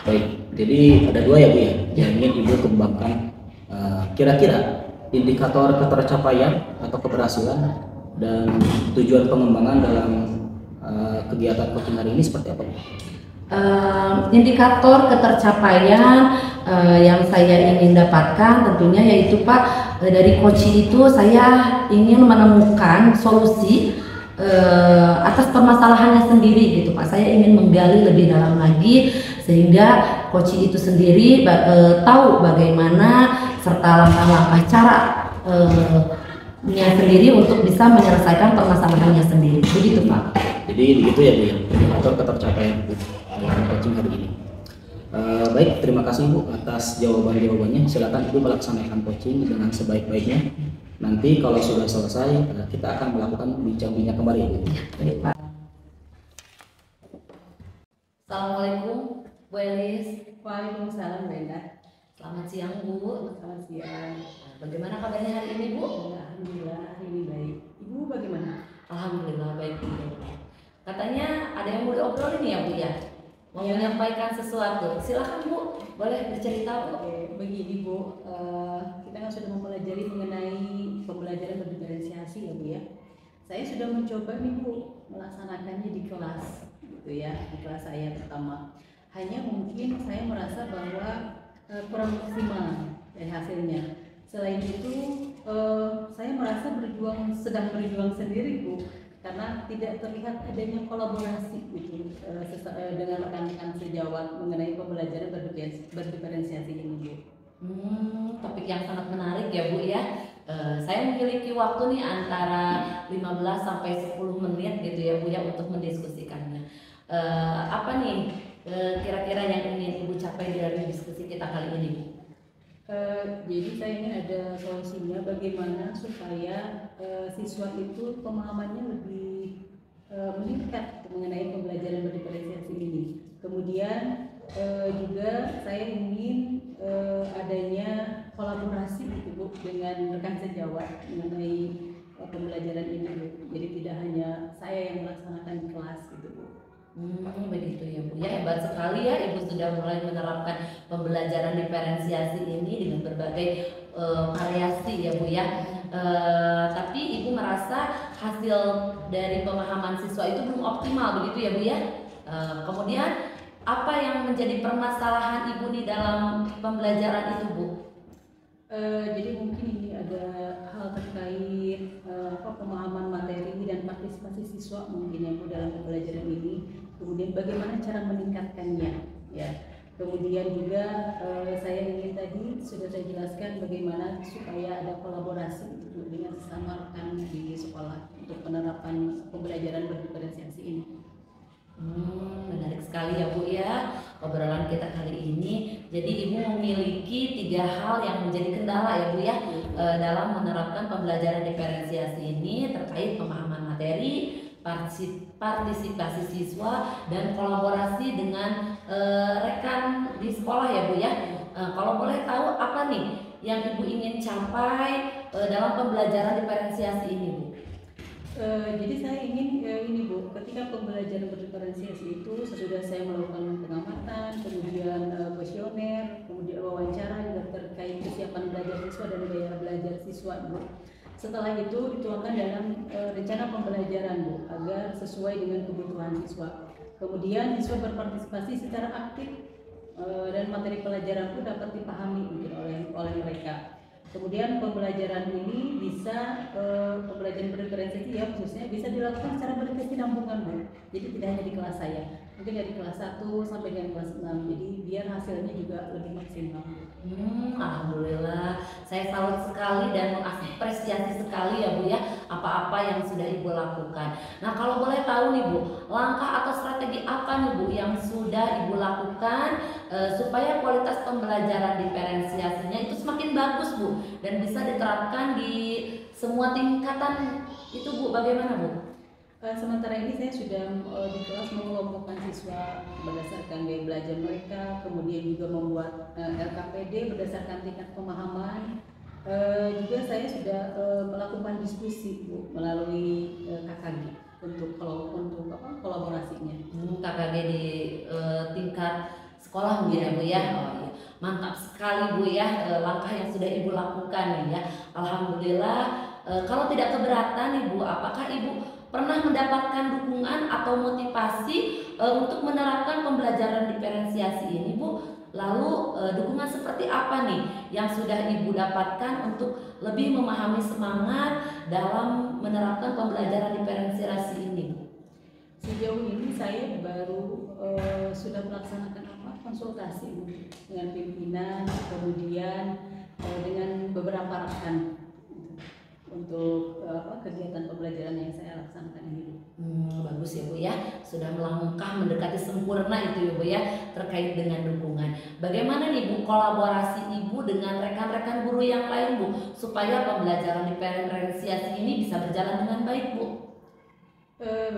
Baik, jadi ada 2 ya Bu ya yang ingin Ibu kembangkan. Kira-kira indikator ketercapaian atau keberhasilan dan tujuan pengembangan dalam kegiatan coaching hari ini seperti apa Bu? Indikator ketercapaian yang saya ingin dapatkan tentunya yaitu Pak, dari coaching itu saya ingin menemukan solusi atas permasalahannya sendiri gitu Pak. Saya ingin menggali lebih dalam lagi sehingga coaching itu sendiri tahu bagaimana serta langkah-langkah cara sendiri untuk bisa menyelesaikan permasalahannya sendiri. Begitu Pak. Jadi begitu ya Bu ya, indikator ketercapaian dalam coaching hari ini. Baik, terima kasih Bu atas jawaban-jawabannya. Silakan Ibu melaksanakan coaching dengan sebaik-baiknya. Nanti kalau sudah selesai, kita akan melakukan bincang-bincang kembali Bu. Baik Pak. Assalamualaikum Bu Elis. Waalaikumsalam Bu Enda. Selamat siang Bu. Selamat siang. Bagaimana kabarnya hari ini Bu? Alhamdulillah hari ini baik. Ibu bagaimana? Alhamdulillah baik Bu. Katanya ada yang mau diobrolin ya Bu ya? Mau Ya. menyampaikan sesuatu. Silakan Bu, boleh bercerita Bu. Oke, begini Bu, kita kan sudah mempelajari mengenai pembelajaran berdiferensiasi ya Bu ya. Saya sudah mencoba nih Bu melaksanakannya di kelas gitu ya, di kelas saya pertama. Hanya mungkin saya merasa bahwa kurang maksimal dari hasilnya. Selain itu, saya merasa sedang berjuang sendiri Bu, karena tidak terlihat adanya kolaborasi gitu dengan rekan-rekan sejawat mengenai pembelajaran berdiferensiasi ini Bu. Topik yang sangat menarik ya Bu ya. Saya memiliki waktu nih antara 15 sampai 10 menit gitu ya Bu ya untuk mendiskusikannya. Apa nih kira-kira yang ingin Ibu capai capai dari diskusi kita kali ini, Bu? Jadi saya ingin ada solusinya bagaimana supaya siswa itu pemahamannya lebih meningkat mengenai pembelajaran berdiferensiasi ini. Kemudian juga saya ingin adanya kolaborasi gitu Bu dengan rekan sejawat mengenai pembelajaran ini Bu. Jadi tidak hanya saya yang melaksanakan di kelas gitu Bu. Begitu ya Bu. Ya, hebat sekali ya Ibu sudah mulai menerapkan pembelajaran diferensiasi ini dengan berbagai variasi ya Bu ya. Tapi Ibu merasa hasil dari pemahaman siswa itu belum optimal begitu ya Bu ya. Kemudian apa yang menjadi permasalahan Ibu di dalam pembelajaran itu Bu? Jadi mungkin ini ada hal terkait pemahaman materi dan partisipasi siswa mungkin yang dalam pembelajaran ini. Kemudian bagaimana cara meningkatkannya, ya. Kemudian juga saya ingin tadi sudah saya jelaskan bagaimana supaya ada kolaborasi dengan sesama rekan di sekolah untuk penerapan pembelajaran berdiferensiasi ini. Menarik sekali ya Bu ya obrolan kita kali ini. Jadi Ibu memiliki 3 hal yang menjadi kendala ya Bu ya dalam menerapkan pembelajaran diferensiasi ini terkait pemahaman materi, partisipasi siswa, dan kolaborasi dengan rekan di sekolah ya Bu ya. Kalau boleh tahu apa nih yang Ibu ingin capai dalam pembelajaran diferensiasi ini Bu? Jadi saya ingin ini Bu, ketika pembelajaran berdiferensiasi itu sesudah saya melakukan pengamatan, kemudian kuesioner, kemudian wawancara juga terkait kesiapan belajar siswa dan gaya belajar siswa Bu. Setelah itu dituangkan dalam rencana pembelajaran Bu, agar sesuai dengan kebutuhan siswa. Kemudian siswa berpartisipasi secara aktif dan materi pelajaran itu dapat dipahami mungkin oleh mereka. Kemudian pembelajaran ini bisa pembelajaran berdiferensiasi ya khususnya bisa dilakukan secara berkesinambungan Bu. Jadi tidak hanya di kelas saya, mungkin dari kelas 1 sampai dengan kelas 6. Jadi biar hasilnya juga lebih maksimal. Alhamdulillah, saya salut sekali dan mengapresiasi sekali ya Bu ya apa-apa yang sudah Ibu lakukan. Nah kalau boleh tahu nih Bu, langkah atau strategi apa nih Bu yang sudah Ibu lakukan supaya kualitas pembelajaran diferensiasinya itu semakin bagus Bu dan bisa diterapkan di semua tingkatan itu Bu, bagaimana Bu? Sementara ini saya sudah di kelas mengelompokkan siswa berdasarkan gaya belajar mereka, kemudian juga membuat LKPD berdasarkan tingkat pemahaman. Juga saya sudah melakukan diskusi Bu melalui KKG untuk kolaborasinya. KKG di tingkat sekolah mungkin ya Bu ya. Oh iya. Mantap sekali Bu ya langkah yang sudah Ibu lakukan nih ya. Alhamdulillah. Kalau tidak keberatan nih Bu, apakah Ibu pernah mendapatkan dukungan atau motivasi untuk menerapkan pembelajaran diferensiasi ini Bu? Lalu dukungan seperti apa nih yang sudah Ibu dapatkan untuk lebih memahami semangat dalam menerapkan pembelajaran diferensiasi ini Bu? Sejauh ini saya baru sudah melaksanakan konsultasi dengan pimpinan, kemudian dengan beberapa rekan untuk kegiatan pembelajaran yang saya laksanakan ini. Bagus ya Bu ya, sudah melangkah mendekati sempurna itu ya Bu ya terkait dengan dukungan. Bagaimana nih Bu kolaborasi Ibu dengan rekan-rekan guru yang lain Bu supaya pembelajaran diferensiasi ini bisa berjalan dengan baik Bu?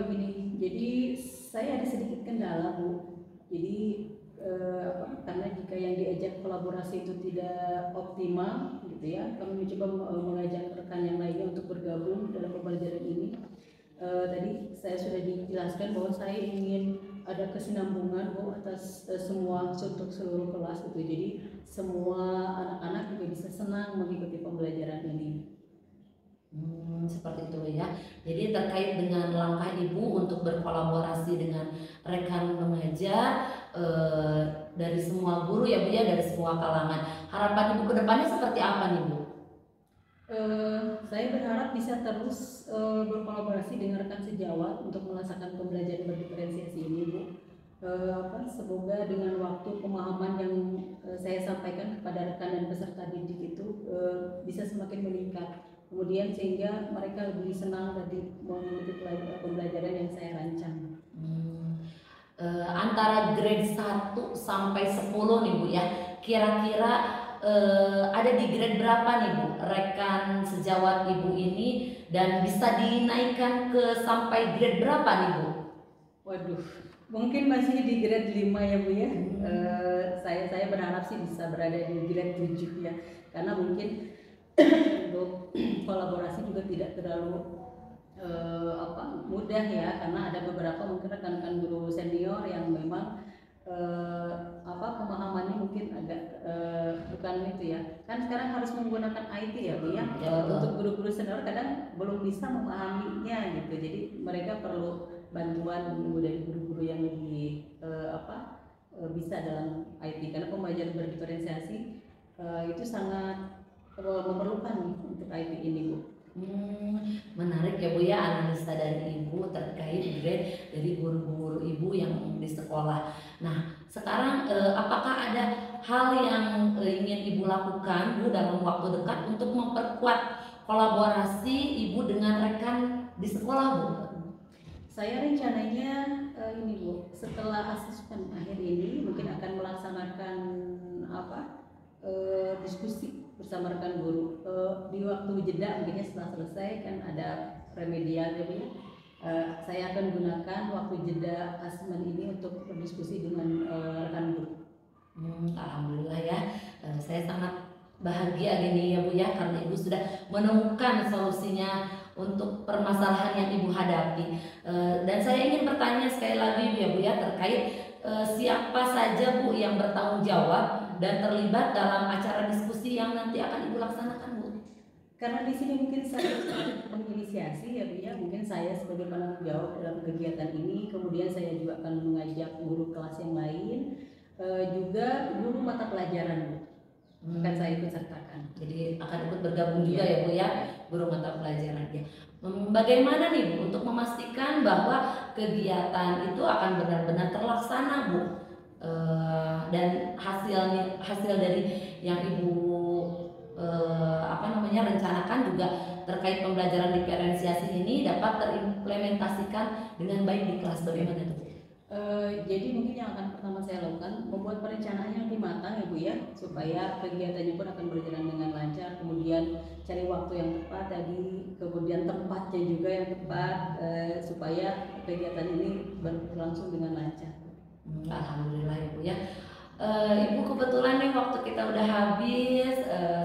Begini, jadi saya ada sedikit kendala Bu. Jadi karena jika yang diajak kolaborasi itu tidak optimal gitu ya, kami mencoba mengajak rekan yang lainnya untuk bergabung dalam pembelajaran ini. Tadi saya sudah dijelaskan bahwa saya ingin ada kesinambungan Bu atas semua untuk seluruh kelas gitu. Jadi semua anak-anak juga bisa senang mengikuti pembelajaran ini. Seperti itu ya. Jadi terkait dengan langkah Ibu untuk berkolaborasi dengan rekan mengajar dari semua guru ya Bu ya, dari semua kalangan. Harapan Ibu ke depannya seperti apa nih Bu? Saya berharap bisa terus berkolaborasi dengan rekan sejawat untuk melaksanakan pembelajaran berdiferensiasi ini Bu. Semoga dengan waktu pemahaman yang saya sampaikan kepada rekan dan peserta didik itu bisa semakin meningkat. Kemudian sehingga mereka lebih senang tadi mengikuti pembelajaran yang saya rancang. antara grade 1 sampai 10 nih Bu ya. Kira-kira ada di grade berapa nih Bu rekan sejawat Ibu ini, dan bisa dinaikkan ke sampai grade berapa nih Bu? Waduh, mungkin masih di grade 5 ya Bu ya. Saya berharap sih bisa berada di grade 7 ya. Karena mungkin untuk kolaborasi juga tidak terlalu mudah ya, karena ada beberapa mungkin rekan-rekan guru senior yang memang pemahamannya mungkin agak bukan itu ya. Kan sekarang harus menggunakan IT ya Bu ya. Untuk guru-guru senior kadang belum bisa memahaminya gitu. Jadi mereka perlu bantuan dari guru-guru yang lebih bisa dalam IT, karena pembelajaran berdiferensiasi itu sangat memerlukan untuk IT ini Bu. Menarik ya Bu ya analisa dari Ibu terkait grade dari guru-guru Ibu yang di sekolah. Nah sekarang apakah ada hal yang ingin Ibu lakukan Bu dalam waktu dekat untuk memperkuat kolaborasi Ibu dengan rekan di sekolah Bu? Saya rencananya ini Bu, setelah asesmen akhir ini mungkin akan melaksanakan diskusi bersama rekan guru di waktu jeda, mungkinnya setelah selesai kan ada remedial ya Bu ya. Saya akan gunakan waktu jeda asesmen ini untuk berdiskusi dengan rekan guru. Alhamdulillah ya, saya sangat bahagia gini ya Bu ya, karena Ibu sudah menemukan solusinya untuk permasalahan yang Ibu hadapi. Dan saya ingin bertanya sekali lagi ya Bu ya terkait siapa saja Bu yang bertanggung jawab dan terlibat dalam acara diskusi yang nanti akan Ibu laksanakan Bu? Karena di sini mungkin saya menginisiasi ya Bu ya, mungkin saya sebagai penanggung jawab dalam kegiatan ini, kemudian saya juga akan mengajak guru kelas yang lain, juga guru mata pelajaran Bu. Akan saya ikut sertakan. Jadi akan ikut bergabung juga ya Bu ya, guru mata pelajarannya. Bagaimana nih Bu untuk memastikan bahwa kegiatan itu akan benar-benar terlaksana Bu, dan hasil dari yang Ibu rencanakan juga terkait pembelajaran diferensiasi ini dapat terimplementasikan dengan baik di kelas, bagaimana Bu? Jadi mungkin yang akan pertama saya lakukan membuat perencanaan yang lebih matang ya Bu ya, supaya kegiatannya pun akan berjalan dengan lancar, kemudian cari waktu yang tepat tadi, kemudian tempatnya juga yang tepat, supaya kegiatan ini berlangsung dengan lancar. Alhamdulillah ya Bu ya. Ibu kebetulan nih waktu kita udah habis,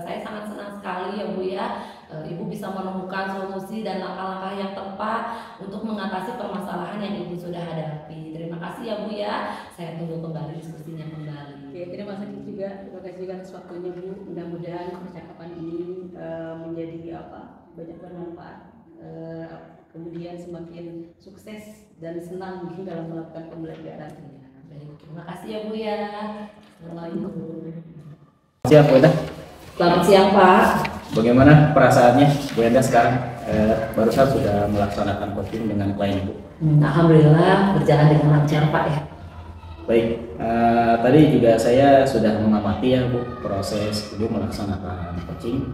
saya sangat senang sekali ya Bu ya. Ibu bisa menemukan solusi dan langkah-langkah yang tepat untuk mengatasi permasalahan yang Ibu sudah hadapi. Terima kasih ya Bu ya. Saya tunggu kembali diskusinya kembali. Oke, terima kasih juga atas waktunya Bu. Mudah-mudahan percakapan ini menjadi banyak bermanfaat. Kemudian semakin sukses dan senang dalam melakukan pembelajaran. Baik, terima kasih ya Bu ya. Assalamualaikum. Siap Bu Enda. Selamat siang Pak. Bagaimana perasaannya Bu Enda sekarang? Barusan sudah melaksanakan coaching dengan klien Ibu. Alhamdulillah berjalan dengan lancar Pak ya. Baik, tadi juga saya sudah mengamati ya Bu proses Ibu melaksanakan coaching.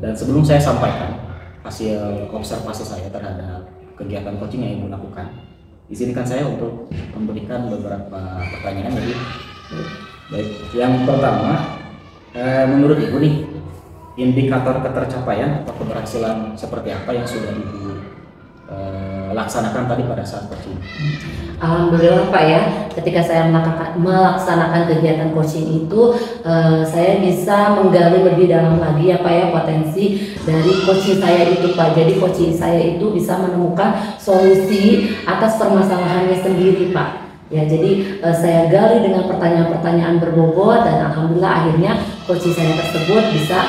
Dan sebelum saya sampaikan hasil observasi saya terhadap kegiatan coaching yang Ibu lakukan, izinkan saya untuk memberikan beberapa pertanyaan ya Bu. Baik, yang pertama, menurut Ibu nih, indikator ketercapaian atau keberhasilan seperti apa yang sudah Ibu laksanakan tadi pada saat coaching? Alhamdulillah Pak ya, ketika saya melaksanakan kegiatan coaching itu, saya bisa menggali lebih dalam lagi ya Pak ya potensi dari coaching saya itu Pak. Jadi coaching saya itu bisa menemukan solusi atas permasalahannya sendiri Pak. Ya, jadi saya gali dengan pertanyaan-pertanyaan berbobot dan alhamdulillah akhirnya coaching saya tersebut bisa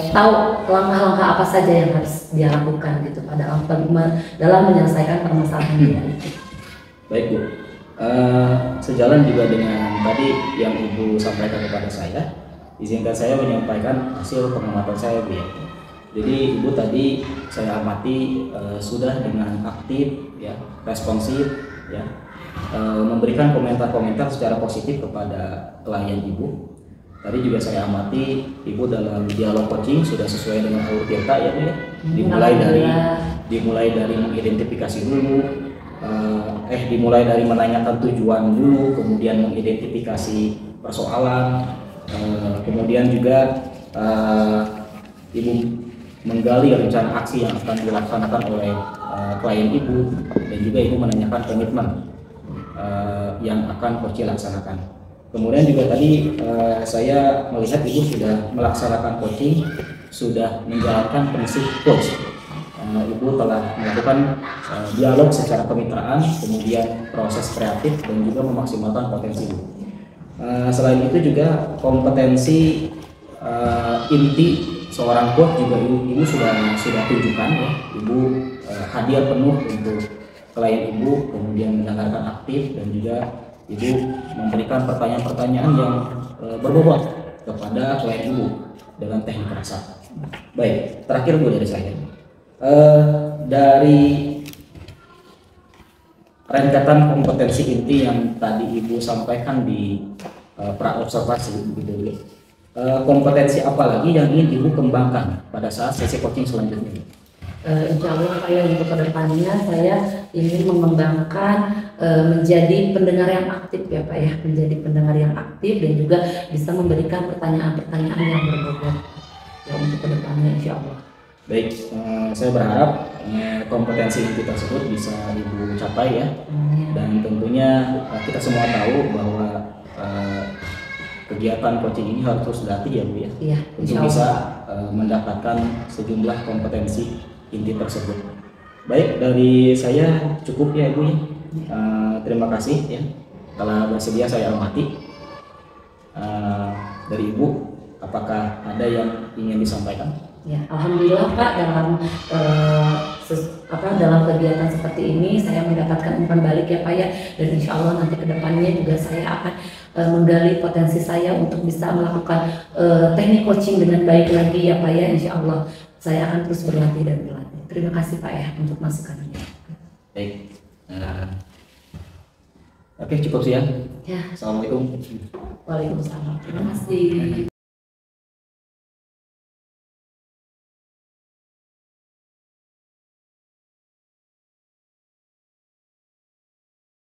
tahu langkah-langkah apa saja yang harus dia lakukan gitu Pak dalam menyelesaikan permasalahan dia itu. Baik Bu, sejalan juga dengan tadi yang Ibu sampaikan kepada saya, izinkan saya menyampaikan hasil pengamatan saya Bu ya. Jadi Ibu tadi saya amati sudah dengan aktif ya, responsif ya, memberikan komentar-komentar secara positif kepada klien Ibu. Tadi juga saya amati Ibu dalam dialog coaching sudah sesuai dengan alur Tirta ya Bu ya. Dimulai dari mengidentifikasi dulu dimulai dari menanyakan tujuan dulu, kemudian mengidentifikasi persoalan, kemudian juga Ibu menggali rencana aksi yang akan dilaksanakan oleh klien Ibu, dan juga Ibu menanyakan komitmen yang akan Koci laksanakan. Kemudian juga tadi saya melihat Ibu sudah melaksanakan coaching, sudah menjalankan prinsip coach. Ibu telah melakukan dialog secara kemitraan, kemudian proses kreatif, dan juga memaksimalkan potensi Ibu. Selain itu juga kompetensi inti seorang coach juga Ibu sudah tunjukkan ya. Ibu hadir penuh untuk klien Ibu, kemudian mendengarkan aktif, dan juga Ibu memberikan pertanyaan-pertanyaan yang berbobot kepada klien Ibu dengan teknik rasa. Baik, terakhir Bu dari saya. Dari rentetan kompetensi inti yang tadi Ibu sampaikan di pra observasi gitu, kompetensi apa lagi yang ingin Ibu kembangkan pada saat sesi coaching selanjutnya? Insya Allah Pak ya, untuk kedepannya saya ingin mengembangkan menjadi pendengar yang aktif ya Pak ya, menjadi pendengar yang aktif dan juga bisa memberikan pertanyaan-pertanyaan yang berbobot ya untuk kedepannya insya Allah. Baik, saya berharap kompetensi inti tersebut bisa Ibu capai ya. Dan tentunya kita semua tahu bahwa kegiatan coaching ini harus terus dilatih ya Bu ya, Iya, untuk bisa mendapatkan sejumlah kompetensi inti tersebut. Baik, dari saya cukup ya Ibu ya. Terima kasih ya telah bersedia saya hormati. Dari Ibu, apakah ada yang ingin disampaikan? Ya, alhamdulillah Pak, dalam kegiatan seperti ini saya mendapatkan umpan balik ya Pak ya, dan insya Allah nanti kedepannya juga saya akan menggali potensi saya untuk bisa melakukan teknik coaching dengan baik lagi ya Pak ya, insya Allah saya akan terus berlatih dan berlatih. Terima kasih Pak ya untuk masukannya. Baik, oke cukup sih ya. Ya. Assalamualaikum. Waalaikumsalam. Terima kasih.